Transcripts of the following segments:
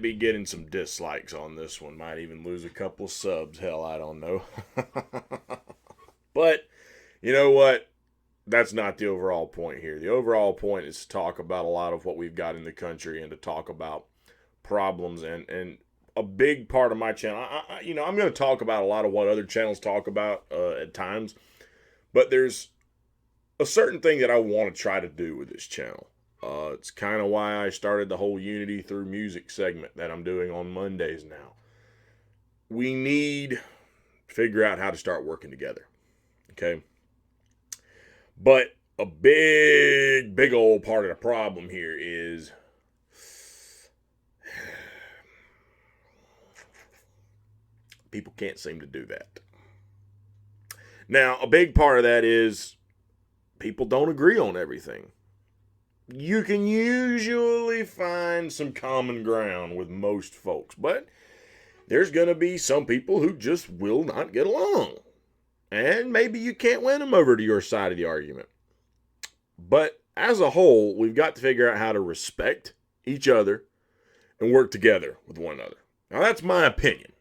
might be getting some dislikes on this one. Might even lose a couple subs. Hell, I don't know. But you know what? That's not the overall point here. The overall point is to talk about a lot of what we've got in the country and to talk about problems and a big part of my channel. I'm going to talk about a lot of what other channels talk about at times, but there's a certain thing that I want to try to do with this channel. It's kind of why I started the whole Unity Through Music segment that I'm doing on Mondays now. We need to figure out how to start working together. Okay? But a big old part of the problem here is people can't seem to do that. Now, a big part of that is people don't agree on everything. You can usually find some common ground with most folks, but there's going to be some people who just will not get along. And maybe you can't win them over to your side of the argument. But as a whole, we've got to figure out how to respect each other and work together with one another. Now, that's my opinion.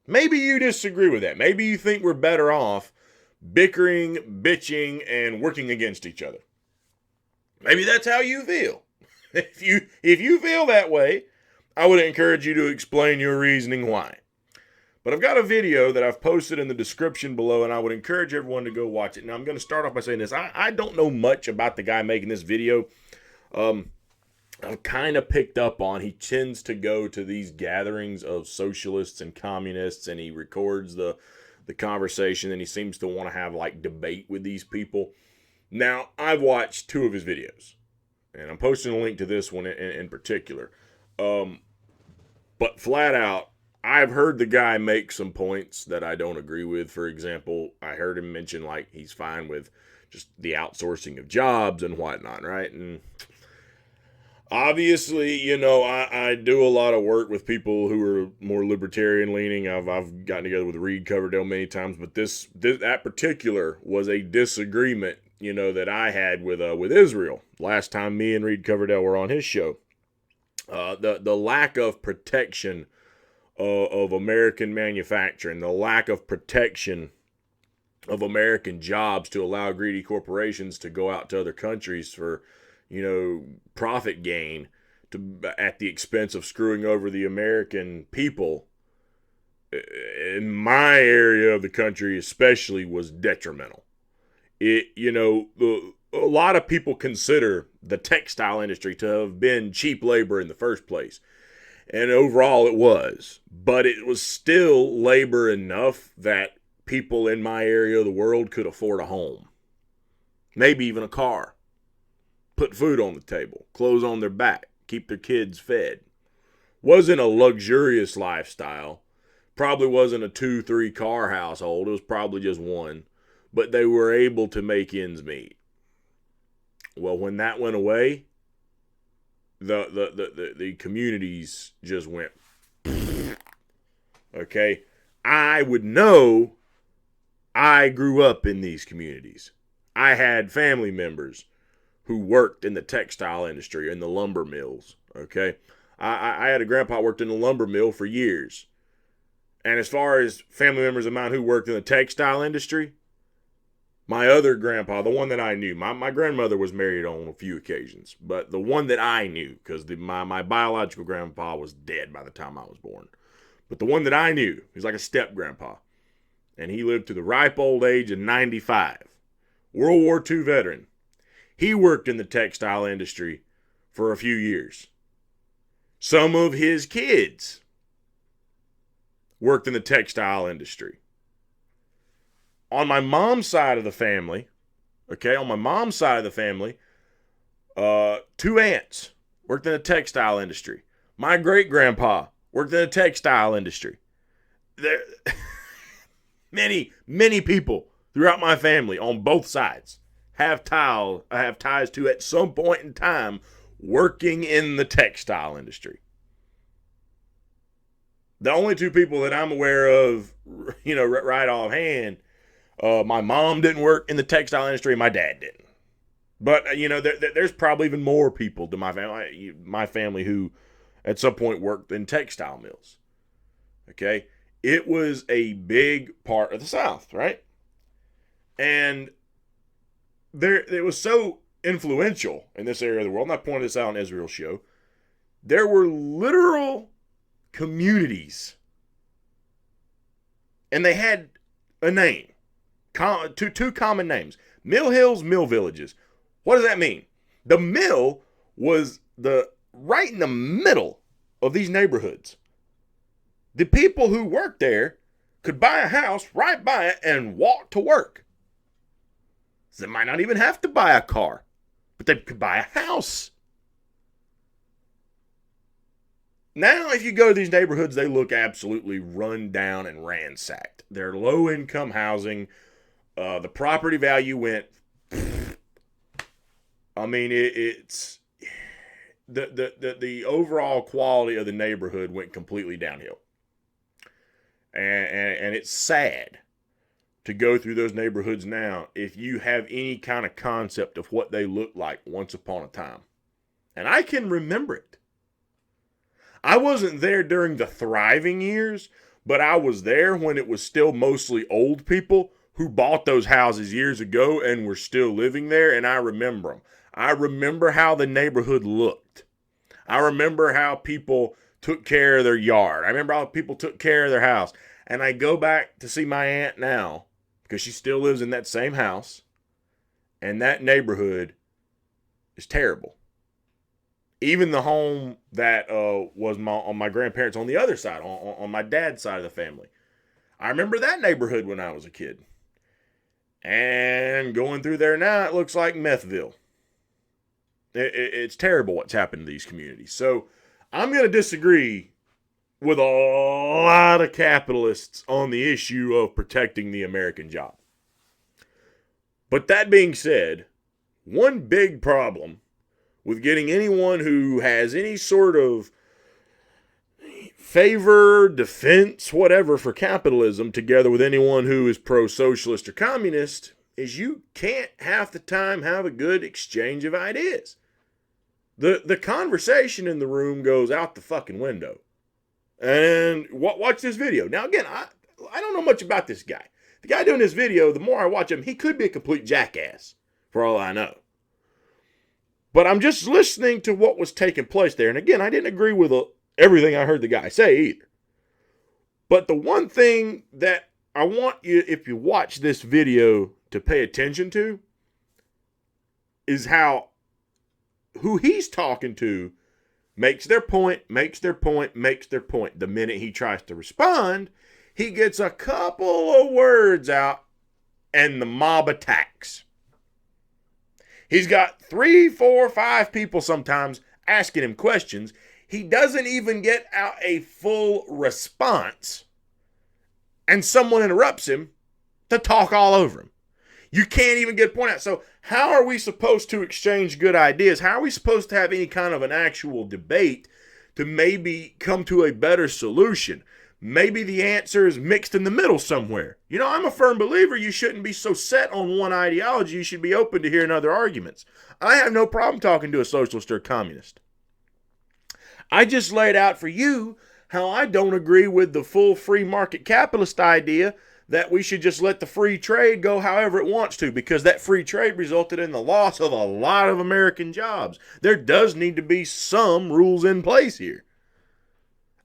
Maybe you disagree with that. Maybe you think we're better off bickering, bitching, and working against each other. Maybe that's how you feel. If you feel that way, I would encourage you to explain your reasoning why. But I've got a video that I've posted in the description below, and I would encourage everyone to go watch it. Now, I'm going to start off by saying this. I don't know much about the guy making this video. I've kind of picked up on he tends to go to these gatherings of socialists and communists, and he records the conversation, and he seems to want to have, like, debate with these people. Now, I've watched 2 of his videos, and I'm posting a link to this one in particular. But flat out, I've heard the guy make some points that I don't agree with. For example, I heard him mention, like, he's fine with just the outsourcing of jobs and whatnot, right? And obviously, I do a lot of work with people who are more libertarian leaning. I've gotten together with Reed Coverdale many times, but that particular was a disagreement, that I had with Israel last time me and Reed Coverdale were on his show. The lack of protection of American manufacturing, the lack of protection of American jobs to allow greedy corporations to go out to other countries for, profit gain at the expense of screwing over the American people in my area of the country especially was detrimental. A lot of people consider the textile industry to have been cheap labor in the first place. And overall it was. But it was still labor enough that people in my area of the world could afford a home. Maybe even a car. Put food on the table. Clothes on their back. Keep their kids fed. Wasn't a luxurious lifestyle. Probably wasn't a 2-3 car household. It was probably just one. But they were able to make ends meet. Well, when that went away, the communities just went. Okay, I would know. I grew up in these communities. I had family members who worked in the textile industry, in the lumber mills. Okay, I had a grandpa worked in the lumber mill for years. And as far as family members of mine who worked in the textile industry, my other grandpa, the one that I knew, my grandmother was married on a few occasions, but the one that I knew, because my biological grandpa was dead by the time I was born, but the one that I knew, he's like a step-grandpa, and he lived to the ripe old age of 95, World War II veteran. He worked in the textile industry for a few years. Some of his kids worked in the textile industry. On my mom's side of the family, 2 aunts worked in the textile industry. My great-grandpa worked in the textile industry. There, many people throughout my family on both sides have ties to, at some point in time, working in the textile industry. The only 2 people that I'm aware of, right offhand, my mom didn't work in the textile industry, and my dad didn't. But, there's probably even more people to my family who at some point worked in textile mills. Okay? It was a big part of the South, right? And it was so influential in this area of the world, and I pointed this out on Israel's show, there were literal communities, and they had a name, two common names: Mill Hills, Mill Villages. What does that mean? The mill was right in the middle of these neighborhoods. The people who worked there could buy a house right by it and walk to work. So they might not even have to buy a car, but they could buy a house. Now, if you go to these neighborhoods, they look absolutely run down and ransacked. They're low-income housing. The property value went... I mean, it's... The overall quality of the neighborhood went completely downhill. And it's sad to go through those neighborhoods now if you have any kind of concept of what they looked like once upon a time. And I can remember it. I wasn't there during the thriving years, but I was there when it was still mostly old people who bought those houses years ago and were still living there, and I remember them. I remember how the neighborhood looked. I remember how people took care of their yard. I remember how people took care of their house. And I go back to see my aunt now because she still lives in that same house, and that neighborhood is terrible. Even the home that was on my grandparents on the other side, on my dad's side of the family. I remember that neighborhood when I was a kid. And going through there now, it looks like Methville. It's terrible what's happened to these communities. So I'm going to disagree with a lot of capitalists on the issue of protecting the American job. But that being said, one big problem with getting anyone who has any sort of favor, defense, whatever for capitalism together with anyone who is pro-socialist or communist is you can't half the time have a good exchange of ideas. The conversation in the room goes out the fucking window. And watch this video. Now again, I don't know much about this guy. The guy doing this video, the more I watch him, he could be a complete jackass for all I know. But I'm just listening to what was taking place there. And again, I didn't agree with everything I heard the guy say either. But the one thing that I want you, if you watch this video, to pay attention to is how who he's talking to makes their point. The minute he tries to respond, he gets a couple of words out and the mob attacks. He's got 3, 4, 5 people sometimes asking him questions. He doesn't even get out a full response. And someone interrupts him to talk all over him. You can't even get a point out. So how are we supposed to exchange good ideas? How are we supposed to have any kind of an actual debate to maybe come to a better solution? Maybe the answer is mixed in the middle somewhere. You know, I'm a firm believer you shouldn't be so set on one ideology. You should be open to hearing other arguments. I have no problem talking to a socialist or a communist. I just laid out for you how I don't agree with the full free market capitalist idea that we should just let the free trade go however it wants to, because that free trade resulted in the loss of a lot of American jobs. There does need to be some rules in place here.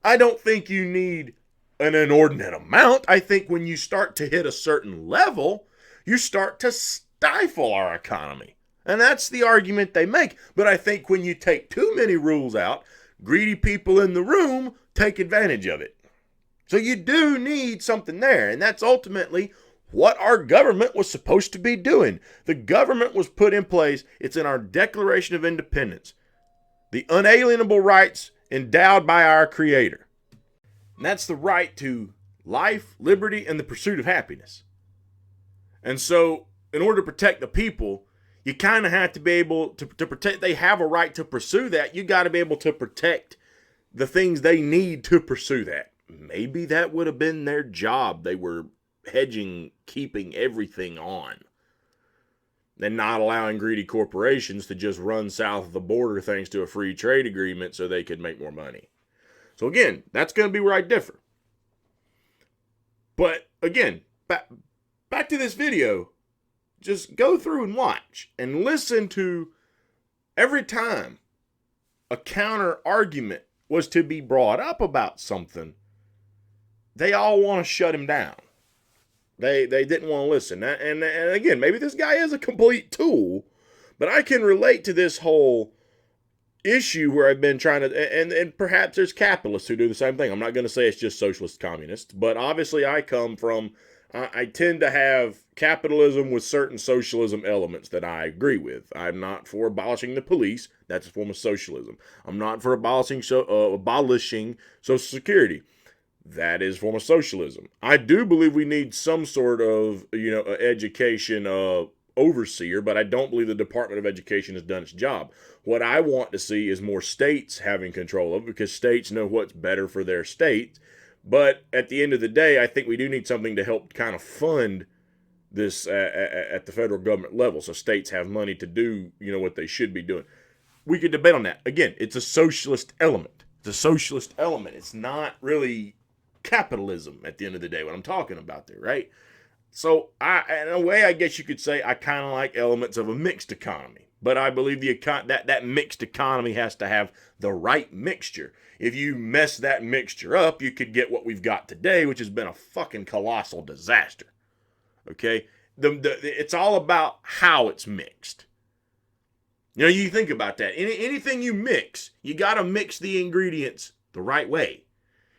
I don't think you need an inordinate amount. I think when you start to hit a certain level, you start to stifle our economy. And that's the argument they make. But I think when you take too many rules out, greedy people in the room take advantage of it. So you do need something there. And that's ultimately what our government was supposed to be doing. The government was put in place. It's in our Declaration of Independence. The unalienable rights endowed by our Creator. And that's the right to life, liberty, and the pursuit of happiness. And so, in order to protect the people, you kind of have to be able to protect. They have a right to pursue that. You got to be able to protect the things they need to pursue that. Maybe that would have been their job. They were hedging, keeping everything on. and not allowing greedy corporations to just run south of the border thanks to a free trade agreement so they could make more money. So again, that's going to be where I differ. But again, back to this video, just go through and watch and listen to every time a counter argument was to be brought up about something, they all want to shut him down. They didn't want to listen. And again, maybe this guy is a complete tool, but I can relate to this whole issue where I've been trying to, and perhaps there's capitalists who do the same thing. I'm not going to say it's just socialist communists, but obviously I tend to have capitalism with certain socialism elements that I agree with. I'm not for abolishing the police. That's a form of socialism. I'm not for abolishing Social Security. That is a form of socialism. I do believe we need some sort of, education overseer, but I don't believe the Department of Education has done its job. What I want to see is more states having control of it, because states know what's better for their states. But at the end of the day, I think we do need something to help kind of fund this at the federal government level, so states have money to do, what they should be doing. We could debate on that. Again, it's a socialist element. It's not really capitalism at the end of the day, what I'm talking about there, right? So in a way, I guess you could say I kind of like elements of a mixed economy, but I believe that mixed economy has to have the right mixture. If you mess that mixture up, you could get what we've got today, which has been a fucking colossal disaster. Okay? It's all about how it's mixed. You think about that. Anything you mix, you got to mix the ingredients the right way.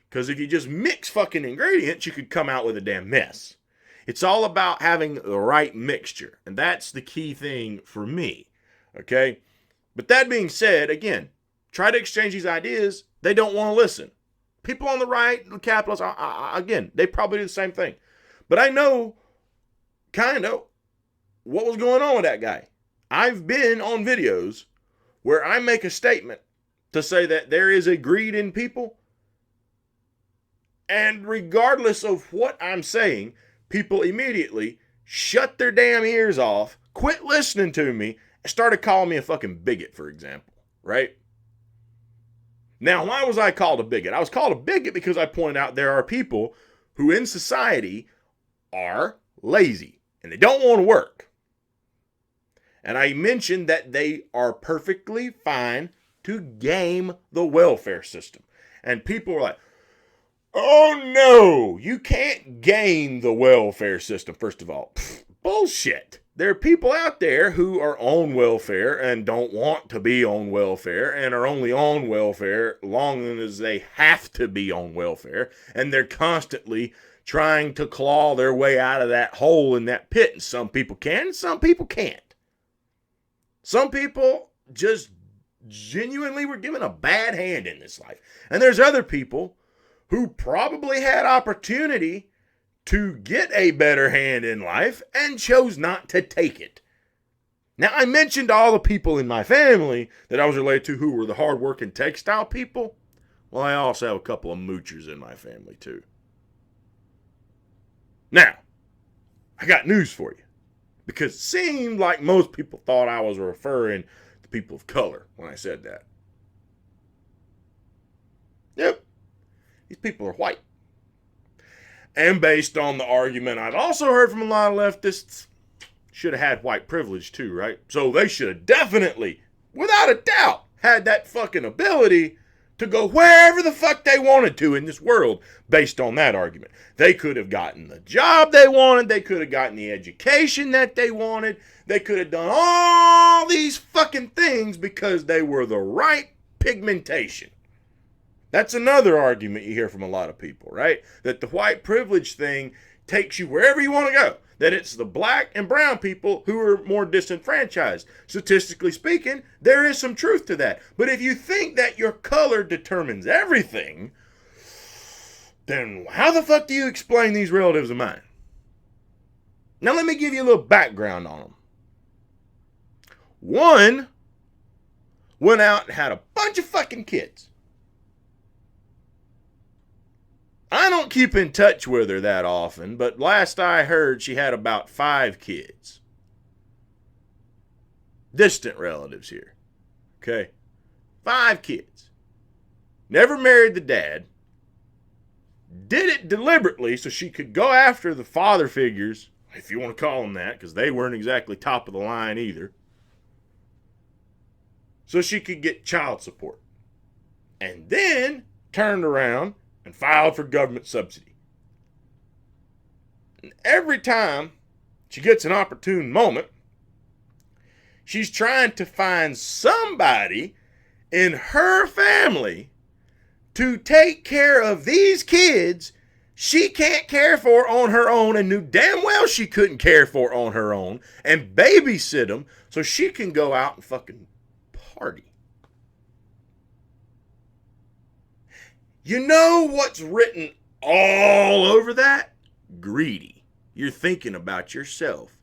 Because if you just mix fucking ingredients, you could come out with a damn mess. It's all about having the right mixture. And that's the key thing for me. Okay? But that being said, again, try to exchange these ideas. They don't want to listen. People on the right, the capitalists, again, they probably do the same thing. But I know, kind of, what was going on with that guy. I've been on videos where I make a statement to say that there is a greed in people. And regardless of what I'm saying, people immediately shut their damn ears off, quit listening to me, and started calling me a fucking bigot, for example, right? Now, why was I called a bigot? I was called a bigot because I pointed out there are people who in society are lazy and they don't want to work. And I mentioned that they are perfectly fine to game the welfare system. And people were like, oh no, you can't game the welfare system. First of all, bullshit. There are people out there who are on welfare and don't want to be on welfare and are only on welfare long as they have to be on welfare. And they're constantly trying to claw their way out of that hole in that pit. And some people can, and some people can't. Some people just genuinely were given a bad hand in this life. And there's other people who probably had opportunity to get a better hand in life and chose not to take it. Now, I mentioned all the people in my family that I was related to who were the hardworking textile people. Well, I also have a couple of moochers in my family, too. Now, I got news for you. Because it seemed like most people thought I was referring to people of color when I said that. Yep. These people are white. And based on the argument I've also heard from a lot of leftists, should have had white privilege too, right? So they should have definitely, without a doubt, had that fucking ability to go wherever the fuck they wanted to in this world based on that argument. They could have gotten the job they wanted. They could have gotten the education that they wanted. They could have done all these fucking things because they were the right pigmentation. That's another argument you hear from a lot of people, right? That the white privilege thing takes you wherever you want to go. That it's the black and brown people who are more disenfranchised. Statistically speaking, there is some truth to that. But if you think that your color determines everything, then how the fuck do you explain these relatives of mine? Now let me give you a little background on them. One went out and had a bunch of fucking kids. I don't keep in touch with her that often, but last I heard she had about 5 kids. distant relatives here. Okay? 5 kids. Never married the dad. Did it deliberately so she could go after the father figures, if you want to call them that, because they weren't exactly top of the line either, so she could get child support. And then turned around and filed for government subsidy. And every time she gets an opportune moment, she's trying to find somebody in her family to take care of these kids she can't care for on her own and knew damn well she couldn't care for on her own, and babysit them so she can go out and fucking party. You know what's written all over that? Greedy. You're thinking about yourself.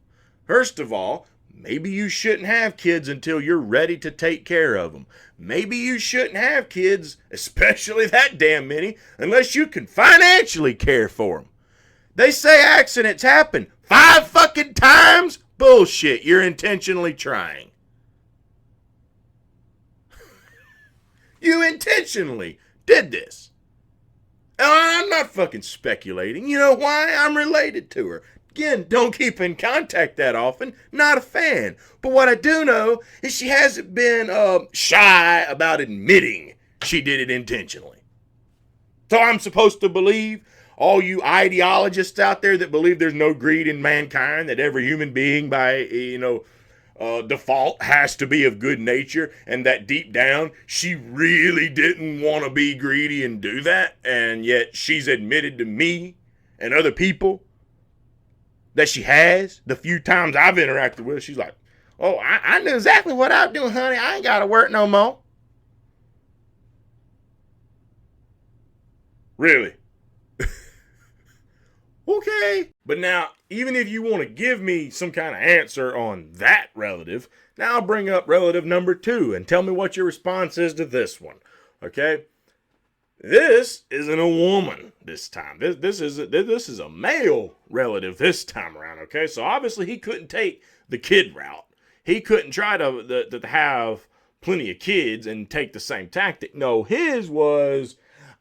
First of all, maybe you shouldn't have kids until you're ready to take care of them. Maybe you shouldn't have kids, especially that damn many, unless you can financially care for them. They say accidents happen 5 fucking times? Bullshit, you're intentionally trying. You intentionally did this. And I'm not fucking speculating. You know why? I'm related to her. Again, don't keep in contact that often. Not a fan. But what I do know is she hasn't been shy about admitting she did it intentionally. So I'm supposed to believe all you ideologists out there that believe there's no greed in mankind, that every human being by, default has to be of good nature, and that deep down she really didn't want to be greedy and do that, and yet she's admitted to me and other people that she has. The few times I've interacted with her, she's like, oh, I knew exactly what I was doing, honey. I ain't got to work no more. Really? Okay. But now, even if you want to give me some kind of answer on that relative, now I'll bring up relative number 2 and tell me what your response is to this one. Okay? This isn't a woman this time. This is a male relative this time around, okay? So obviously he couldn't take the kid route. He couldn't try to have plenty of kids and take the same tactic. No, his was,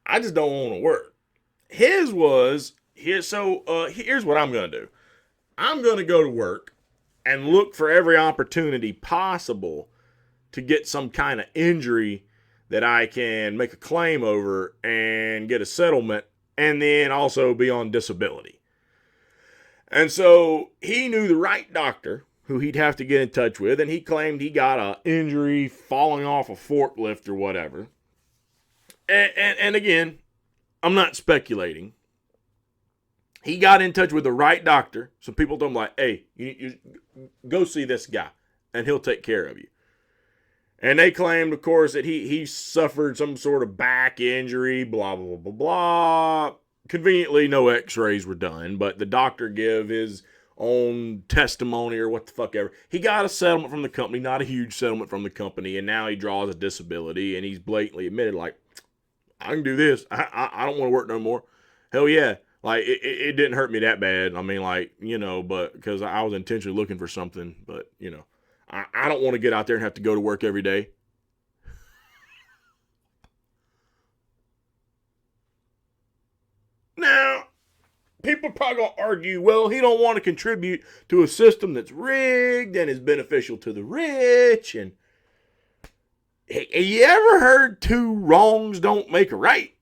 I just don't want to work. His was, here's what I'm going to do. I'm going to go to work and look for every opportunity possible to get some kind of injury that I can make a claim over and get a settlement, and then also be on disability. And so he knew the right doctor who he'd have to get in touch with, and he claimed he got an injury falling off a forklift or whatever. And again, I'm not speculating. He got in touch with the right doctor. Some people told him, like, hey, you go see this guy, and he'll take care of you. And they claimed, of course, that he suffered some sort of back injury, blah, blah, blah, blah. Conveniently, no x-rays were done, but the doctor gave his own testimony or what the fuck ever. He got a settlement from the company, not a huge settlement from the company, and now he draws a disability, and he's blatantly admitted, like, I can do this. I don't want to work no more. Hell yeah. Like, it didn't hurt me that bad. I mean, like, but because I was intentionally looking for something, but, I don't want to get out there and have to go to work every day. Now, people probably going to argue, well, he don't want to contribute to a system that's rigged and is beneficial to the rich. And you ever heard 2 wrongs don't make a right?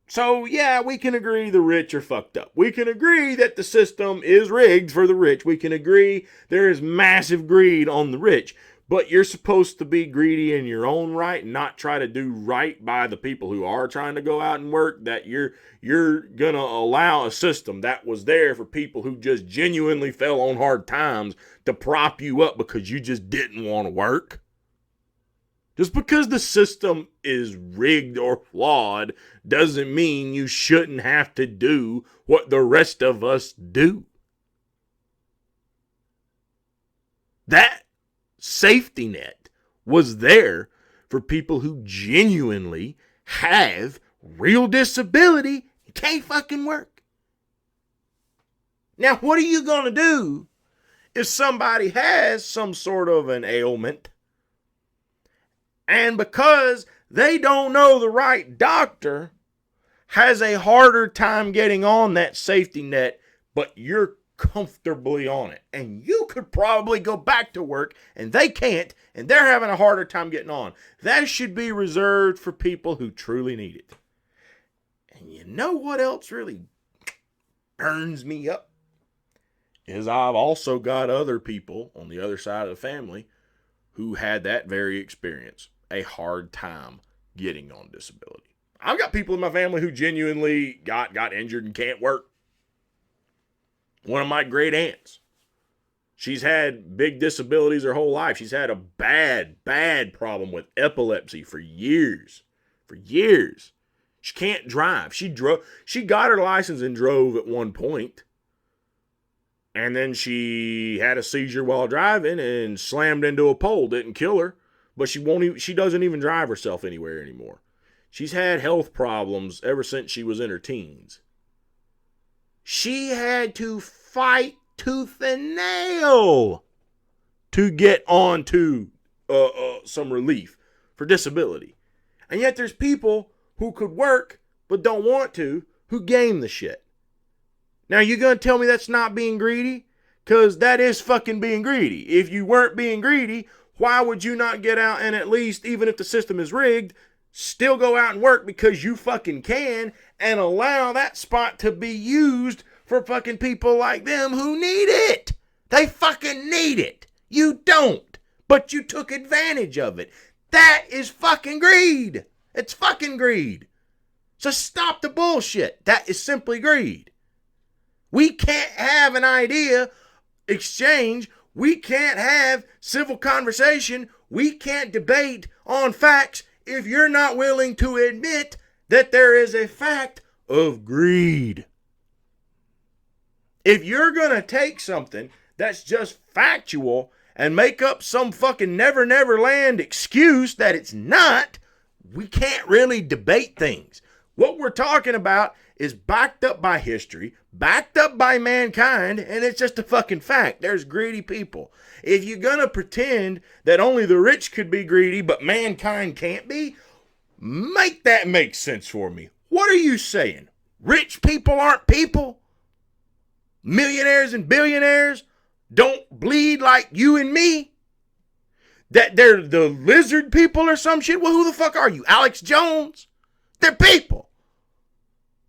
So, yeah, we can agree the rich are fucked up. We can agree that the system is rigged for the rich. We can agree there is massive greed on the rich. But you're supposed to be greedy in your own right and not try to do right by the people who are trying to go out and work. That you're going to allow a system that was there for people who just genuinely fell on hard times to prop you up because you just didn't want to work. Just because the system is rigged or flawed doesn't mean you shouldn't have to do what the rest of us do. That safety net was there for people who genuinely have real disability and can't fucking work. Now, what are you going to do If somebody has some sort of an ailment, and because they don't know the right doctor, has a harder time getting on that safety net, but you're comfortably on it. And you could probably go back to work, and they can't, and they're having a harder time getting on. That should be reserved for people who truly need it. And you know what else really burns me up? Is I've also got other people on the other side of the family who had that very experience, a hard time getting on disability. I've got people in my family who genuinely got injured and can't work. One of my great aunts, she's had big disabilities her whole life. She's had a bad problem with epilepsy for years. For years. She can't drive. She got her license and drove at one point. And then she had a seizure while driving and slammed into a pole. Didn't kill her, but she doesn't even drive herself anywhere anymore. She's had health problems ever since she was in her teens. She had to fight tooth and nail to get onto some relief for disability. And yet there's people who could work but don't want to, who game the shit. Now, you gonna tell me that's not being greedy? Because that is fucking being greedy. If you weren't being greedy, why would you not get out and at least, even if the system is rigged, still go out and work because you fucking can, and allow that spot to be used for fucking people like them who need it? They fucking need it. You don't, but you took advantage of it. That is fucking greed. It's fucking greed. So stop the bullshit. That is simply greed. We can't have an idea exchange. We can't have civil conversation. We can't debate on facts if you're not willing to admit that there is a fact of greed. If you're going to take something that's just factual and make up some fucking never land excuse that it's not, we can't really debate things. What we're talking about is backed up by history, backed up by mankind, and it's just a fucking fact. There's greedy people. If you're going to pretend that only the rich could be greedy, but mankind can't be, make that make sense for me. What are you saying? Rich people aren't people? Millionaires and billionaires don't bleed like you and me? That they're the lizard people or some shit? Well, who the fuck are you? Alex Jones? They're people.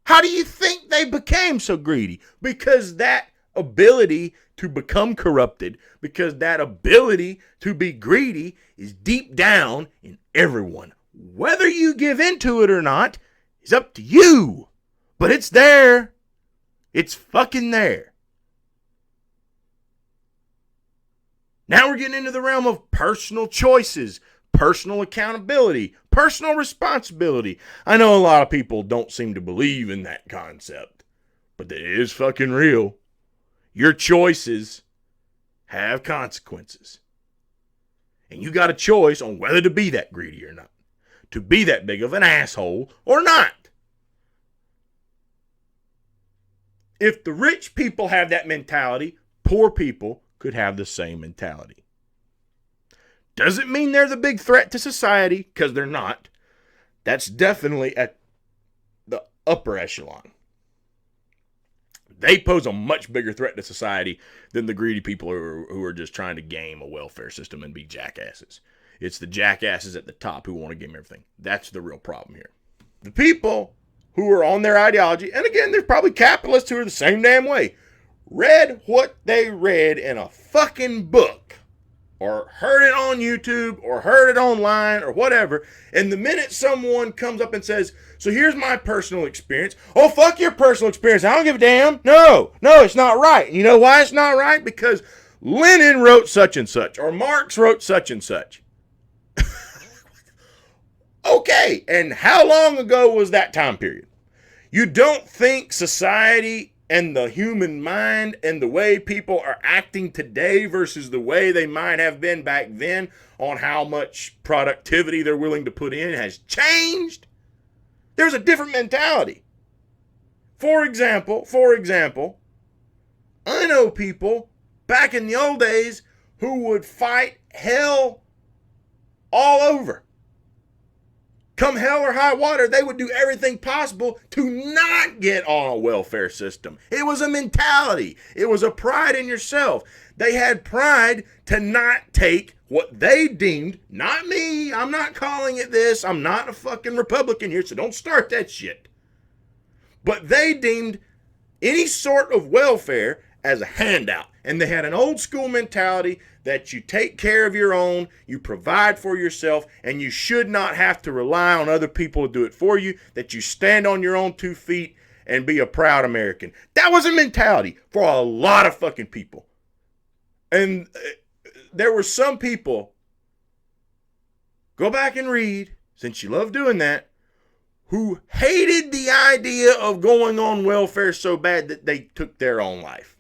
How do you think they became so greedy? Because that ability to become corrupted, because that ability to be greedy is deep down in everyone. Whether you give into it or not is up to you. But it's there. It's fucking there. Now we're getting into the realm of personal choices, personal accountability, personal responsibility. I know a lot of people don't seem to believe in that concept, but it is fucking real. Your choices have consequences. And you got a choice on whether to be that greedy or not, to be that big of an asshole or not. If the rich people have that mentality, poor people could have the same mentality. Doesn't mean they're the big threat to society, because they're not. That's definitely at the upper echelon. They pose a much bigger threat to society than the greedy people who are just trying to game a welfare system and be jackasses. It's the jackasses at the top who want to game everything. That's the real problem here. The people who are on their ideology, and again, there's probably capitalists who are the same damn way, read what they read in a fucking book, or heard it on YouTube, or heard it online, or whatever, and the minute someone comes up and says, so here's my personal experience, oh, fuck your personal experience, I don't give a damn, no, it's not right. You know why it's not right? Because Lenin wrote such and such, or Marx wrote such and such. Okay, and how long ago was that time period? You don't think society and the human mind and the way people are acting today versus the way they might have been back then on how much productivity they're willing to put in has changed? There's a different mentality. For example, I know people back in the old days who would fight hell all over. Come hell or high water, they would do everything possible to not get on a welfare system. It was a mentality. It was a pride in yourself. They had pride to not take what they deemed, not me, I'm not calling it this, I'm not a fucking Republican here, so don't start that shit. But they deemed any sort of welfare as a handout. And they had an old school mentality that you take care of your own, you provide for yourself, and you should not have to rely on other people to do it for you, that you stand on your own 2 feet and be a proud American. That was a mentality for a lot of fucking people. And there were some people, go back and read, since you love doing that, who hated the idea of going on welfare so bad that they took their own life.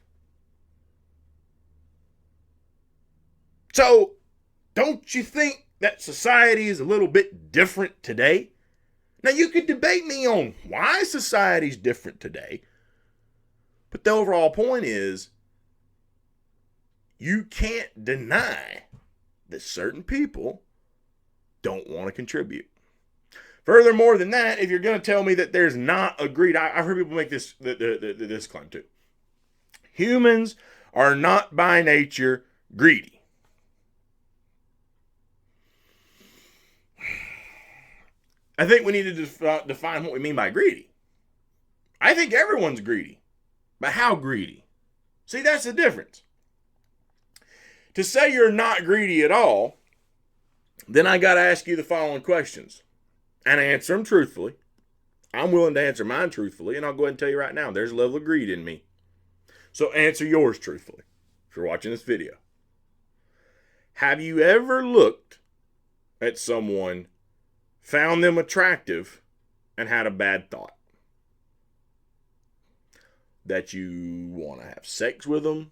So, don't you think that society is a little bit different today? Now, you could debate me on why society's different today, but the overall point is, you can't deny that certain people don't want to contribute. Furthermore than that, if you're going to tell me that there's not a greed, I've heard people make this claim too. Humans are not by nature greedy. I think we need to define what we mean by greedy. I think everyone's greedy. But how greedy? See, that's the difference. To say you're not greedy at all, then I got to ask you the following questions and answer them truthfully. I'm willing to answer mine truthfully, and I'll go ahead and tell you right now, there's a level of greed in me. So answer yours truthfully if you're watching this video. Have you ever looked at someone, found them attractive, and had a bad thought? That you want to have sex with them,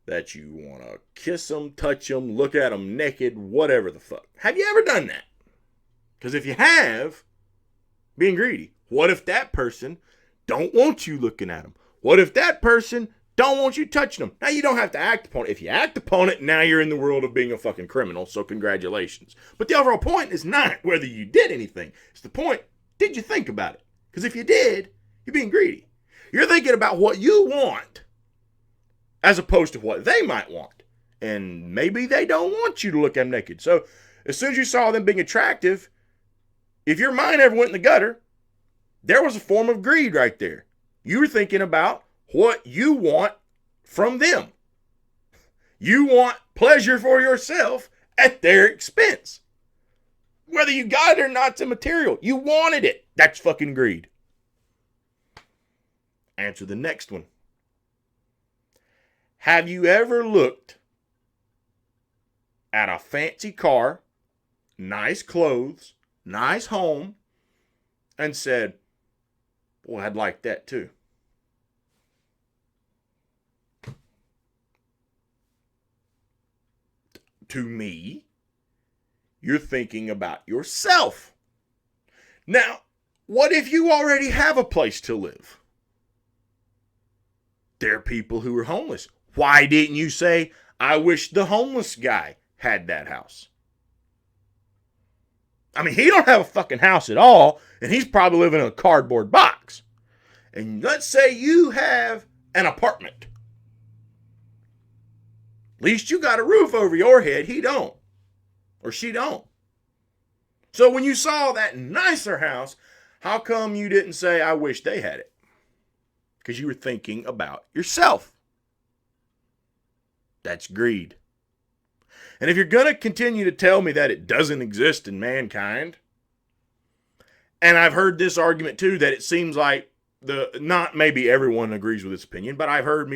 that you want to kiss them, touch them, look at them naked, whatever the fuck. Have you ever done that? Because if you have, being greedy. What if that person don't want you looking at them? What if that person don't want you touching them? Now, you don't have to act upon it. If you act upon it, now you're in the world of being a fucking criminal, so congratulations. But the overall point is not whether you did anything. It's the point, did you think about it? Because if you did, you're being greedy. You're thinking about what you want as opposed to what they might want. And maybe they don't want you to look at them naked. So as soon as you saw them being attractive, if your mind ever went in the gutter, there was a form of greed right there. You were thinking about what you want from them. You want pleasure for yourself at their expense. Whether you got it or not, it's immaterial. You wanted it. That's fucking greed. Answer the next one. Have you ever looked at a fancy car, nice clothes, nice home, and said, boy, I'd like that too? To me, you're thinking about yourself. Now, what if you already have a place to live? There are people who are homeless. Why didn't you say, I wish the homeless guy had that house? I mean, he don't have a fucking house at all, and he's probably living in a cardboard box. And let's say you have an apartment. At least you got a roof over your head. He don't. Or she don't. So when you saw that nicer house, how come you didn't say, I wish they had it? Because you were thinking about yourself. That's greed. And if you're going to continue to tell me that it doesn't exist in mankind, and I've heard this argument too, that it seems like not maybe everyone agrees with this opinion, but I've heard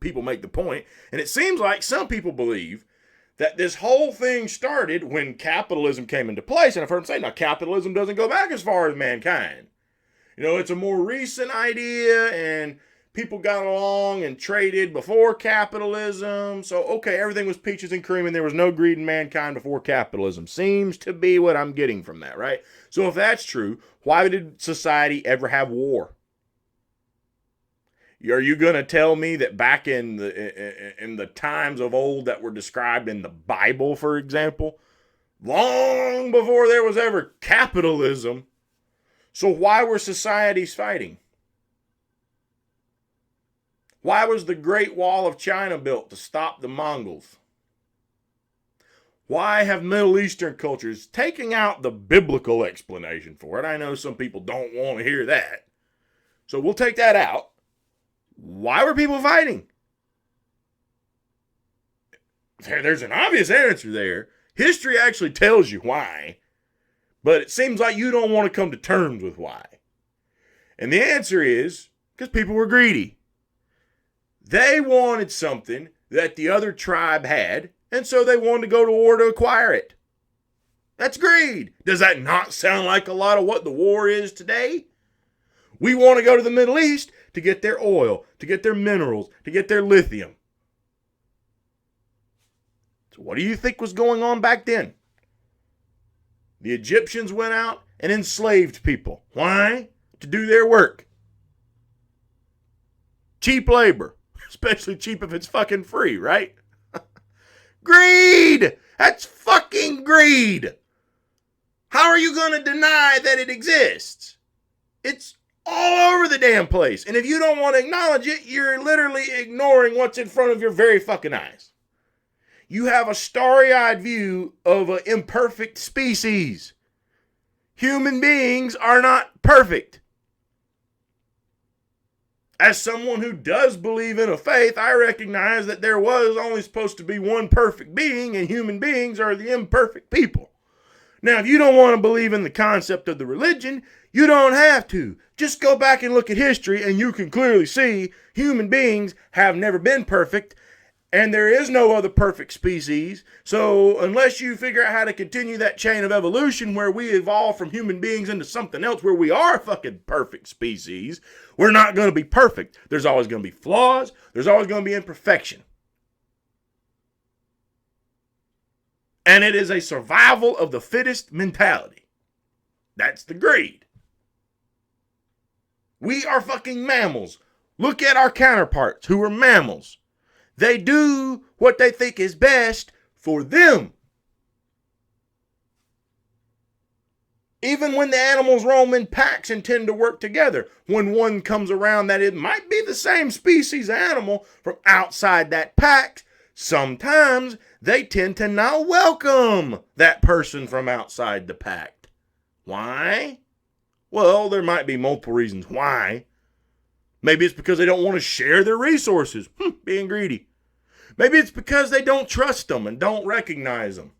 people make the point, and it seems like some people believe that this whole thing started when capitalism came into place. And I've heard them say, now capitalism doesn't go back as far as mankind. You know, it's a more recent idea, and people got along and traded before capitalism. So, okay, everything was peaches and cream, and there was no greed in mankind before capitalism. Seems to be what I'm getting from that, right? So if that's true, why did society ever have war? Are you going to tell me that back in the times of old that were described in the Bible, for example, long before there was ever capitalism, so why were societies fighting? Why was the Great Wall of China built? To stop the Mongols. Why have Middle Eastern cultures, taking out the biblical explanation for it? I know some people don't want to hear that, so we'll take that out. Why were people fighting? There's an obvious answer there. History actually tells you why, but it seems like you don't want to come to terms with why. And the answer is because people were greedy. They wanted something that the other tribe had, and so they wanted to go to war to acquire it. That's greed. Does that not sound like a lot of what the war is today? We want to go to the Middle East to get their oil, to get their minerals, to get their lithium. So what do you think was going on back then? The Egyptians went out and enslaved people. Why? To do their work. Cheap labor. Especially cheap if it's fucking free, right? Greed! That's fucking greed! How are you going to deny that it exists? It's all over the damn place. And if you don't want to acknowledge it, you're literally ignoring what's in front of your very fucking eyes. You have a starry-eyed view of an imperfect species. Human beings are not perfect. As someone who does believe in a faith, I recognize that there was only supposed to be one perfect being, and human beings are the imperfect people. Now, if you don't want to believe in the concept of the religion, you don't have to. Just go back and look at history, and you can clearly see human beings have never been perfect, and there is no other perfect species. So unless you figure out how to continue that chain of evolution where we evolve from human beings into something else where we are a fucking perfect species, we're not going to be perfect. There's always going to be flaws. There's always going to be imperfection. And it is a survival of the fittest mentality. That's the greed. We are fucking mammals. Look at our counterparts who are mammals. They do what they think is best for them. Even when the animals roam in packs and tend to work together, when one comes around that it might be the same species animal from outside that pack, sometimes they tend to not welcome that person from outside the pack. Why? Well, there might be multiple reasons why. Maybe it's because they don't want to share their resources, being greedy. Maybe it's because they don't trust them and don't recognize them.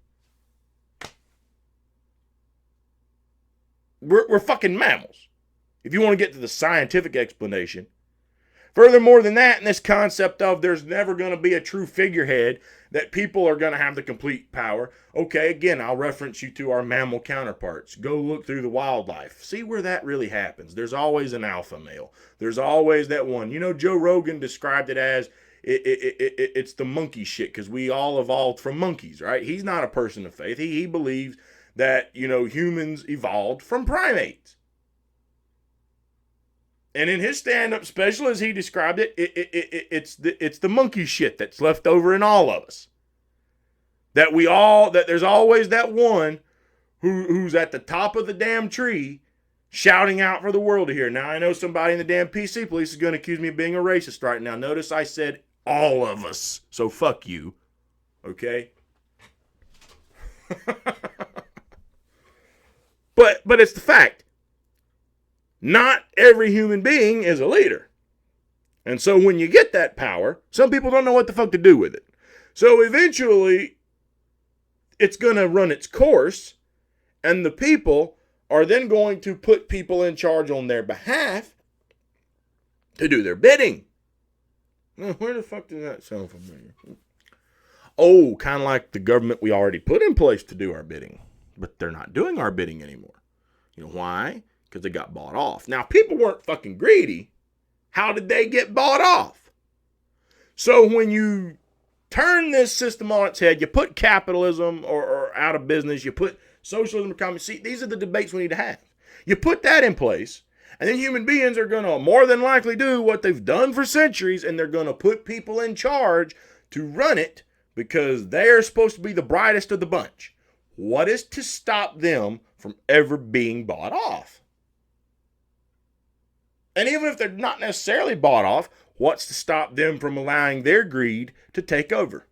We're fucking mammals, if you want to get to the scientific explanation. Furthermore than that, in this concept of there's never going to be a true figurehead, that people are going to have the complete power. Okay, again, I'll reference you to our mammal counterparts. Go look through the wildlife. See where that really happens. There's always an alpha male. There's always that one. You know, Joe Rogan described it as it's the monkey shit because we all evolved from monkeys, right? He's not a person of faith. He believes that, you know, humans evolved from primates. And in his stand-up special, as he described it, it's the monkey shit that's left over in all of us. That there's always that one who's at the top of the damn tree shouting out for the world to hear. Now, I know somebody in the damn PC police is going to accuse me of being a racist right now. Notice I said all of us. So fuck you. Okay? But it's the fact. Not every human being is a leader. And so when you get that power, some people don't know what the fuck to do with it. So eventually, it's going to run its course, and the people are then going to put people in charge on their behalf to do their bidding. Now, where the fuck does that sound familiar? Oh, kind of like the government we already put in place to do our bidding. But they're not doing our bidding anymore. You know why? Because they got bought off. Now, people weren't fucking greedy. How did they get bought off? So when you turn this system on its head, you put capitalism or out of business, you put socialism or communism. See, these are the debates we need to have. You put that in place, And then human beings are going to more than likely do what they've done for centuries, and they're going to put people in charge to run it because they're supposed to be the brightest of the bunch. What is to stop them from ever being bought off? And even if they're not necessarily bought off, what's to stop them from allowing their greed to take over?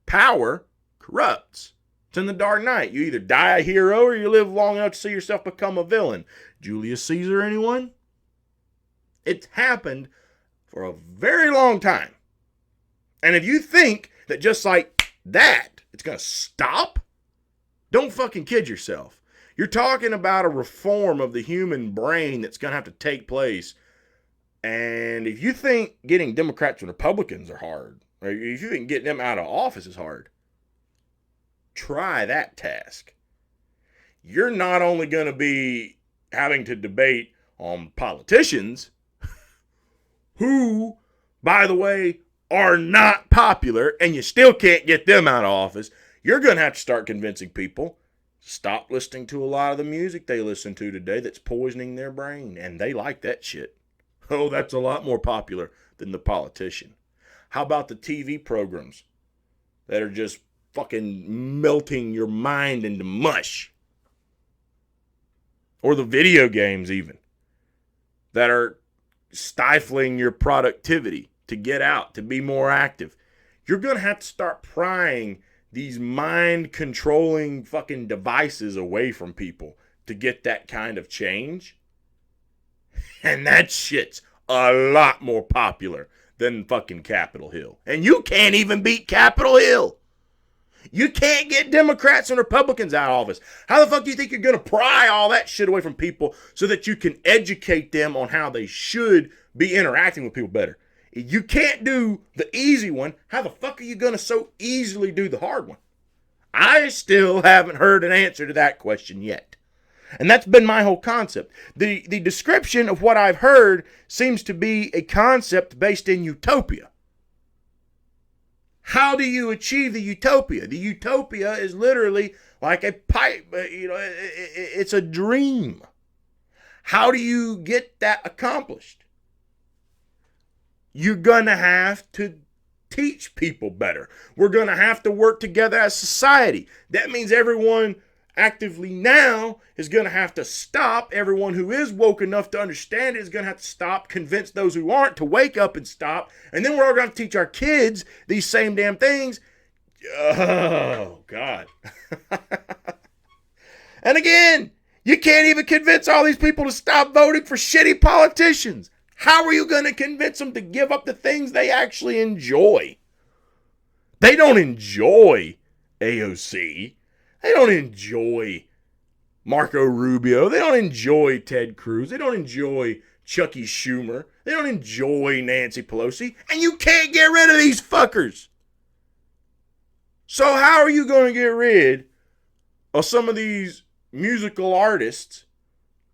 Power corrupts. It's in the Dark Knight. You either die a hero or you live long enough to see yourself become a villain. Julius Caesar, anyone? It's happened for a very long time. And if you think that just like that, it's going to stop, don't fucking kid yourself. You're talking about a reform of the human brain that's going to have to take place. And if you think getting Democrats and Republicans are hard, or if you think getting them out of office is hard, try that task. You're not only going to be having to debate on politicians who, by the way, are not popular, and you still can't get them out of office. You're going to have to start convincing people stop listening to a lot of the music they listen to today that's poisoning their brain, and they like that shit. Oh, that's a lot more popular than the politician. How about the TV programs that are just fucking melting your mind into mush? Or the video games even that are stifling your productivity to get out, to be more active. You're going to have to start prying these mind-controlling fucking devices away from people to get that kind of change. And that shit's a lot more popular than fucking Capitol Hill. And you can't even beat Capitol Hill. You can't get Democrats and Republicans out of office. How the fuck do you think you're going to pry all that shit away from people so that you can educate them on how they should be interacting with people better? If you can't do the easy one, how the fuck are you going to so easily do the hard one? I still haven't heard an answer to that question yet. And that's been my whole concept. The description of what I've heard seems to be a concept based in utopia. How do you achieve the utopia? The utopia is literally like a pipe, it's a dream. How do you get that accomplished? You're going to have to teach people better. We're going to have to work together as society. That means everyone actively now is going to have to stop. Everyone who is woke enough to understand it is going to have to stop, convince those who aren't to wake up and stop. And then we're all going to teach our kids these same damn things. Oh, God. And again, you can't even convince all these people to stop voting for shitty politicians. How are you going to convince them to give up the things they actually enjoy? They don't enjoy AOC. They don't enjoy Marco Rubio. They don't enjoy Ted Cruz. They don't enjoy Chucky Schumer. They don't enjoy Nancy Pelosi. And you can't get rid of these fuckers. So how are you going to get rid of some of these musical artists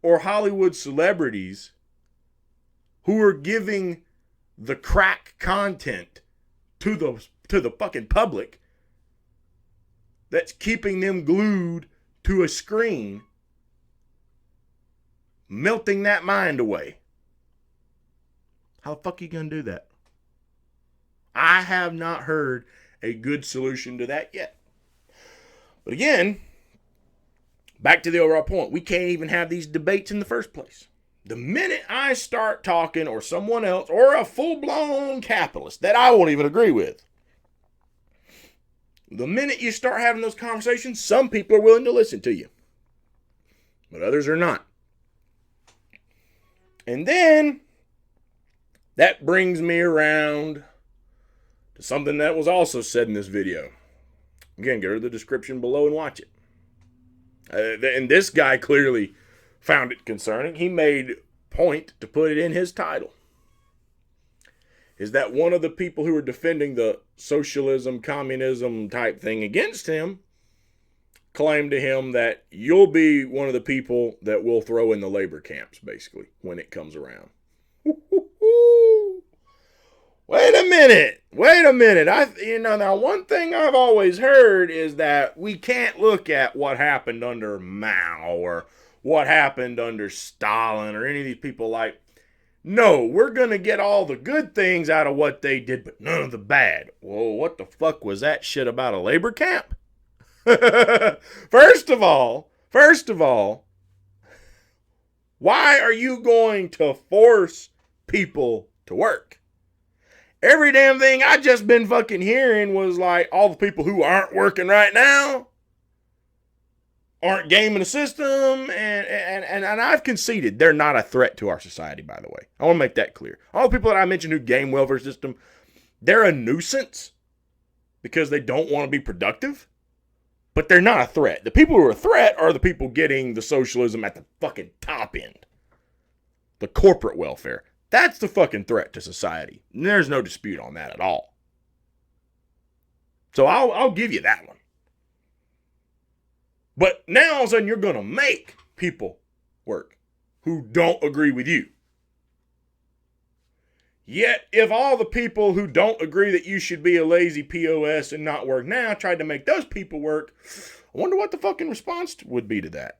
or Hollywood celebrities who are giving the crack content to the fucking public that's keeping them glued to a screen, melting that mind away? How the fuck are you going to do that? I have not heard a good solution to that yet. But again, back to the overall point, we can't even have these debates in the first place. The minute I start talking, or someone else, or a full-blown capitalist that I won't even agree with, the minute you start having those conversations, some people are willing to listen to you, but others are not. And then that brings me around to something that was also said in this video. Again, go to the description below and watch it. And this guy clearly found it concerning. He made point to put it in his title. Is that one of the people who are defending the socialism, communism type thing against him claimed to him that you'll be one of the people that will throw in the labor camps, basically, when it comes around. Wait a minute. Now one thing I've always heard is that we can't look at what happened under Mao or what happened under Stalin or any of these people. Like, no, we're going to get all the good things out of what they did, but none of the bad. Well, what the fuck was that shit about a labor camp? First of all, why are you going to force people to work? Every damn thing I just been fucking hearing was like all the people who aren't working right now aren't gaming the system, and I've conceded they're not a threat to our society, by the way. I want to make that clear. All the people that I mentioned who game welfare system, they're a nuisance because they don't want to be productive, but they're not a threat. The people who are a threat are the people getting the socialism at the fucking top end. The corporate welfare. That's the fucking threat to society. And there's no dispute on that at all. So I'll give you that one. But now all of a sudden you're going to make people work who don't agree with you. Yet if all the people who don't agree that you should be a lazy POS and not work now tried to make those people work, I wonder what the fucking response would be to that.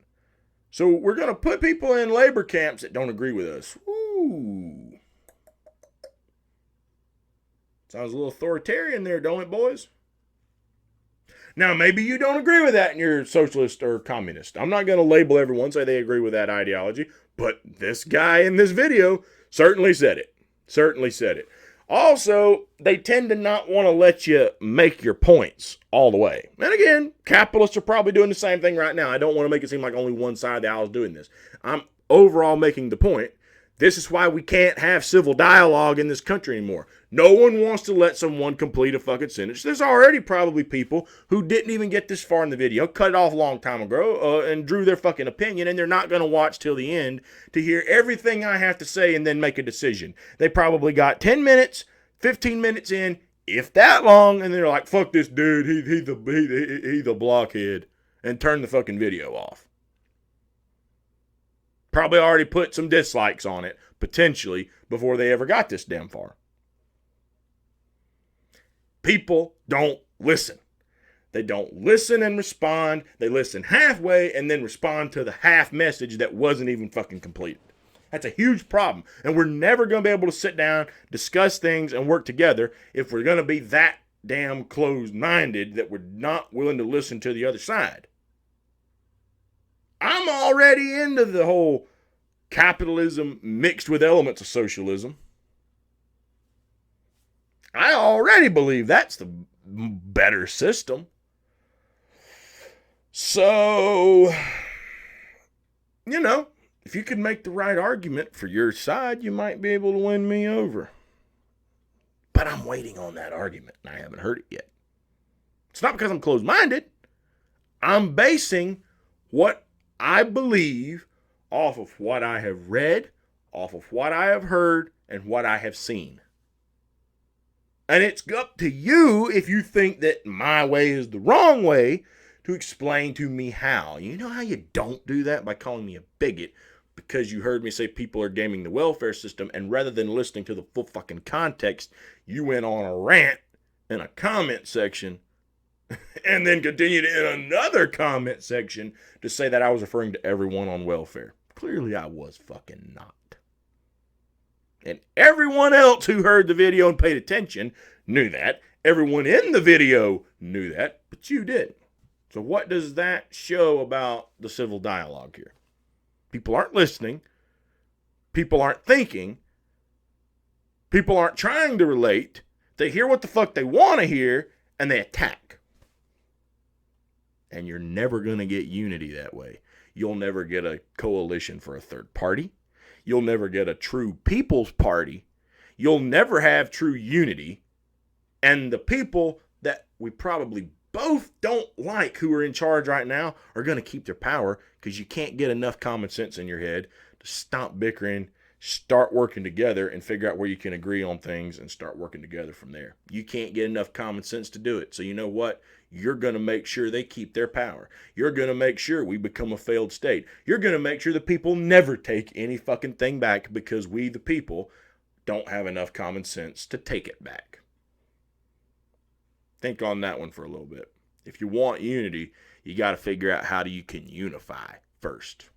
So we're going to put people in labor camps that don't agree with us. Ooh. Sounds a little authoritarian there, don't it, boys? Now, maybe you don't agree with that and you're socialist or communist. I'm not going to label everyone, say they agree with that ideology, but this guy in this video certainly said it. Also, they tend to not want to let you make your points all the way. And again, capitalists are probably doing the same thing right now. I don't want to make it seem like only one side of the aisle is doing this. I'm overall making the point. This is why we can't have civil dialogue in this country anymore. No one wants to let someone complete a fucking sentence. There's already probably people who didn't even get this far in the video, cut it off a long time ago, and drew their fucking opinion, and they're not going to watch till the end to hear everything I have to say and then make a decision. They probably got 10 minutes, 15 minutes in, if that long, and they're like, fuck this dude, he's a blockhead, and turn the fucking video off. Probably already put some dislikes on it, potentially, before they ever got this damn far. People don't listen. They don't listen and respond. They listen halfway and then respond to the half message that wasn't even fucking completed. That's a huge problem. And we're never going to be able to sit down, discuss things, and work together if we're going to be that damn closed-minded that we're not willing to listen to the other side. I'm already into the whole capitalism mixed with elements of socialism. I already believe that's the better system. So, if you could make the right argument for your side, you might be able to win me over. But I'm waiting on that argument, and I haven't heard it yet. It's not because I'm closed-minded. I'm basing what I believe off of what I have read, off of what I have heard, and what I have seen. And it's up to you, if you think that my way is the wrong way, to explain to me how. You know how you don't do that? By calling me a bigot because you heard me say people are gaming the welfare system, and rather than listening to the full fucking context, you went on a rant in a comment section and then continued in another comment section to say that I was referring to everyone on welfare. Clearly I was fucking not. And everyone else who heard the video and paid attention knew that. Everyone in the video knew that, but you didn't. So what does that show about the civil dialogue here? People aren't listening. People aren't thinking. People aren't trying to relate. They hear what the fuck they want to hear, and they attack. And you're never going to get unity that way. You'll never get a coalition for a third party. You'll never get a true people's party. You'll never have true unity. And the people that we probably both don't like who are in charge right now are going to keep their power because you can't get enough common sense in your head to stop bickering, start working together, and figure out where you can agree on things and start working together from there. You can't get enough common sense to do it. So you know what? You're going to make sure they keep their power. You're going to make sure we become a failed state. You're going to make sure the people never take any fucking thing back because we, the people, don't have enough common sense to take it back. Think on that one for a little bit. If you want unity, you got to figure out how you can unify first.